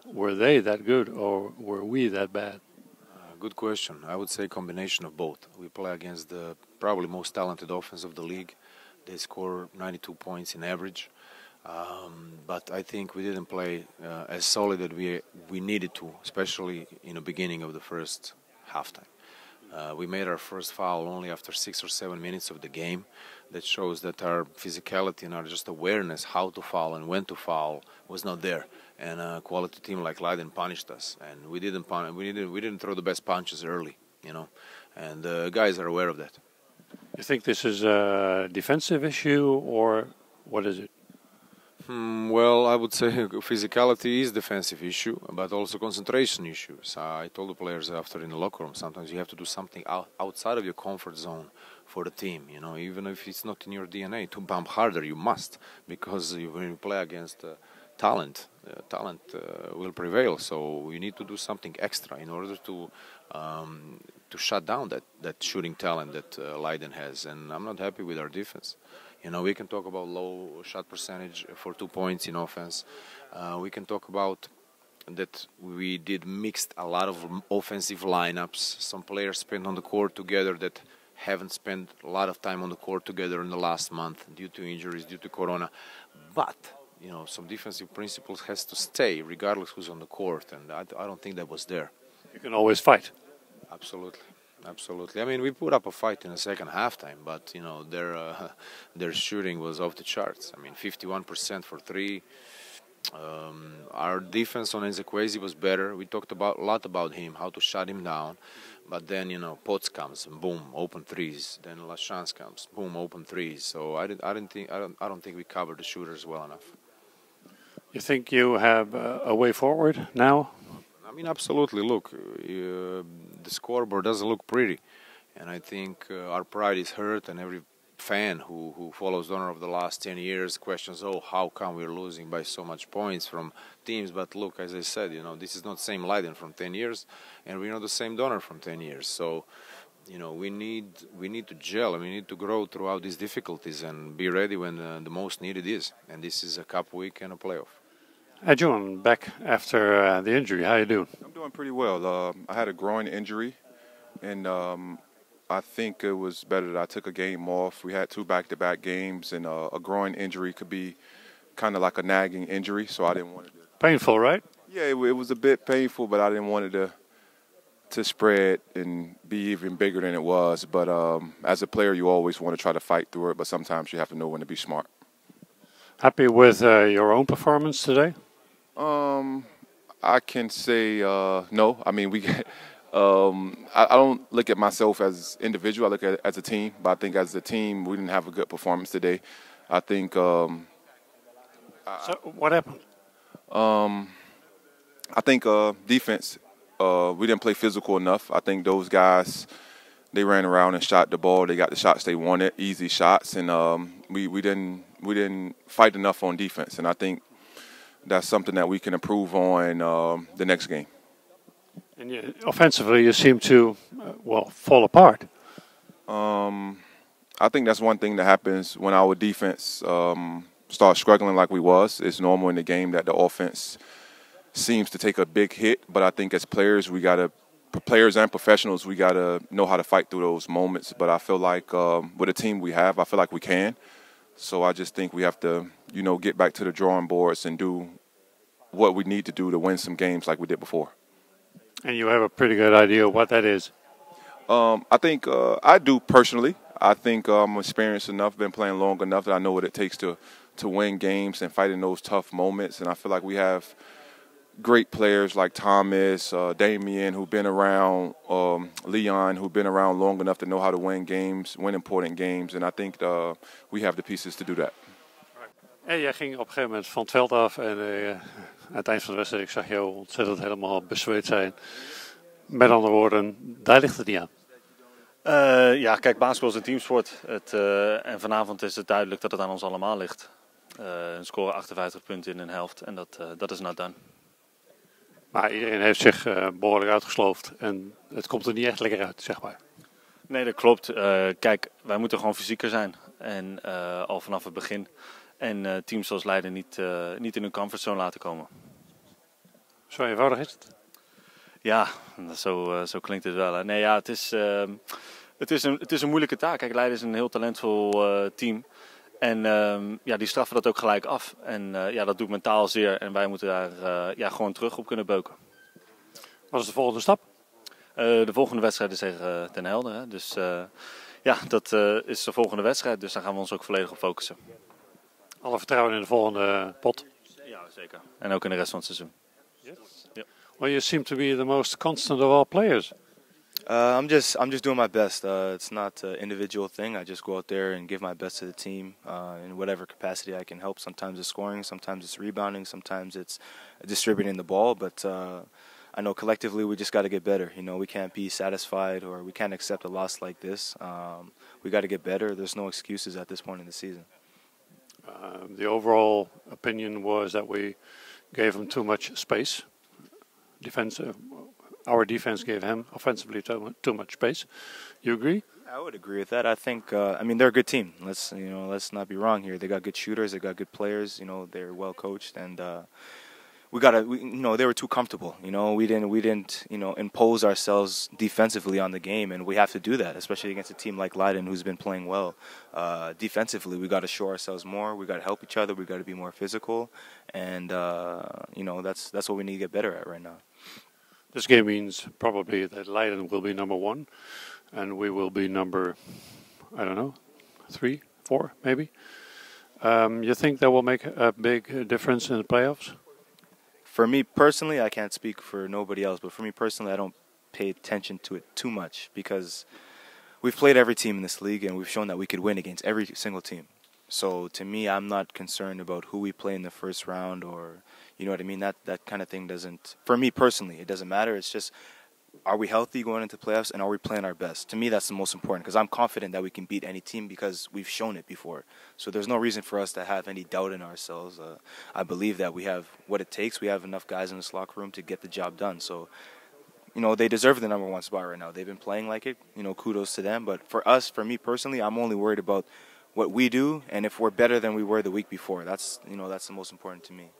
Were they that good or were we that bad? Good question. I would say a combination of both. We play against the probably most talented offense of the league. They score 92 points in average. But I think we didn't play as solid as we needed to, especially in the beginning of the first halftime. We made our first foul only after 6 or 7 minutes of the game. That shows that our physicality and our just awareness how to foul and when to foul was not there. And a quality team like Leiden punished us, and we didn't throw the best punches early, you know. And the guys are aware of that. You think this is a defensive issue or what is it? Well, I would say physicality is defensive issue, but also concentration issues. I told the players after in the locker room, sometimes you have to do something outside of your comfort zone for the team. You know, even if it's not in your DNA, to bump harder, you must, because when you play against talent will prevail. So you need to do something extra in order to shut down that shooting talent that Leiden has. And I'm not happy with our defense. You know, we can talk about low shot percentage for 2 points in offense. We can talk about that we did mixed a lot of offensive lineups. Some players spent on the court together that haven't spent a lot of time on the court together in the last month due to injuries, due to Corona. But, you know, some defensive principles has to stay regardless who's on the court, and I don't think that was there. You can always fight. Absolutely. Absolutely. I mean, we put up a fight in the second halftime, but you know their shooting was off the charts. I mean, 51% for three. Our defense on Ezekwezi was better. We talked a lot about him, how to shut him down. But then Potts comes, and boom, open threes. Then Lachance comes, boom, open threes. So I don't think we covered the shooters well enough. You think you have a way forward now? I mean, absolutely. Look, the scoreboard doesn't look pretty, and I think our pride is hurt, and every fan who follows Donor of the last 10 years questions, oh, how come we're losing by so much points from teams? But look, as I said, this is not the same Leiden from 10 years, and we're not the same Donor from 10 years. So, we need to gel, and we need to grow throughout these difficulties and be ready when the most needed is. And this is a cup week and a playoff. Hey, Juwann, back after the injury. How you doing? I'm doing pretty well. I had a groin injury, and I think it was better that I took a game off. We had 2 back-to-back games, and a groin injury could be kind of like a nagging injury, so I didn't want it to... Painful, right? Yeah, it was a bit painful, but I didn't want it to spread and be even bigger than it was. But as a player, you always want to try to fight through it, but sometimes you have to know when to be smart. Happy with your own performance today? I can say no. I mean, I don't look at myself as individual. I look at it as a team. But I think as a team, we didn't have a good performance today. I think. So what happened? I think defense. We didn't play physical enough. I think those guys, they ran around and shot the ball. They got the shots they wanted, easy shots, and we didn't fight enough on defense. And I think that's something that we can improve on the next game. And offensively, you seem to, fall apart. I think that's one thing that happens when our defense starts struggling like we was. It's normal in the game that the offense seems to take a big hit. But I think as players, players and professionals, we got to know how to fight through those moments. But I feel like with the team we have, I feel like we can. So I just think we have to, get back to the drawing boards and do what we need to do to win some games like we did before. And you have a pretty good idea of what that is? I think I do personally. I think I'm experienced enough, been playing long enough that I know what it takes to win games and fight in those tough moments. And I feel like we have great players like Thomas, Damien, who've been around, Leon, who've been around long enough to know how to win games, win important games. And I think we have the pieces to do that. En jij ging op een gegeven moment van het veld af en aan het eind van de wedstrijd, ik zag jou ontzettend helemaal bezweet zijn. Met andere woorden, daar ligt het niet aan. Ja, kijk, basketbal is een teamsport. En vanavond is het duidelijk dat het aan ons allemaal ligt. Een score 58 punten in een helft en dat is not done. Maar iedereen heeft zich behoorlijk uitgesloofd en het komt er niet echt lekker uit, zeg maar. Nee, dat klopt. Kijk, wij moeten gewoon fysieker zijn. En al vanaf het begin. En teams zoals Leiden niet in hun comfortzone laten komen. Zo eenvoudig is het. Ja, zo klinkt het wel. Hè. Nee, ja, het is een moeilijke taak. Kijk, Leiden is een heel talentvol team. En ja, die straffen dat ook gelijk af. En ja, dat doet mentaal zeer. En wij moeten daar ja, gewoon terug op kunnen beuken. Wat is de volgende stap? De volgende wedstrijd is tegen Den Helder. Hè. Dus ja, dat is de volgende wedstrijd. Dus daar gaan we ons ook volledig op focussen. Alle vertrouwen in de volgende pot. Ja, zeker. En ook in de rest van het seizoen. Well, you seem to be the most constant of all players. I'm just doing my best. It's not an individual thing. I just go out there and give my best to the team in whatever capacity I can help. Sometimes it's scoring, sometimes it's rebounding, sometimes it's distributing the ball. But I know collectively we just got to get better. You know, we can't be satisfied or we can't accept a loss like this. We got to get better. There's no excuses at this point in the season. The overall opinion was that we gave him too much space. Our defense gave him offensively too much space. You agree? I would agree with that. I think, I mean, they're a good team. Let's not be wrong here. They got good shooters. They got good players. You know, they're well coached, and they were too comfortable. You know, we didn't impose ourselves defensively on the game, and we have to do that, especially against a team like Leiden, who's been playing well. Defensively, we got to show ourselves more. We got to help each other. We got to be more physical, and that's what we need to get better at right now. This game means probably that Leiden will be number 1, and we will be number, I don't know, 3, 4 maybe. You think that will make a big difference in the playoffs? For me personally, I can't speak for nobody else, but for me personally, I don't pay attention to it too much because we've played every team in this league and we've shown that we could win against every single team. So to me, I'm not concerned about who we play in the first round or, you know what I mean? That kind of thing doesn't, for me personally, it doesn't matter. It's just, are we healthy going into playoffs and are we playing our best? To me, that's the most important because I'm confident that we can beat any team because we've shown it before. So there's no reason for us to have any doubt in ourselves. I believe that we have what it takes. We have enough guys in this locker room to get the job done. So, you know, they deserve the number 1 spot right now. They've been playing like it. You know, kudos to them. But for us, for me personally, I'm only worried about what we do and if we're better than we were the week before. That's the most important to me.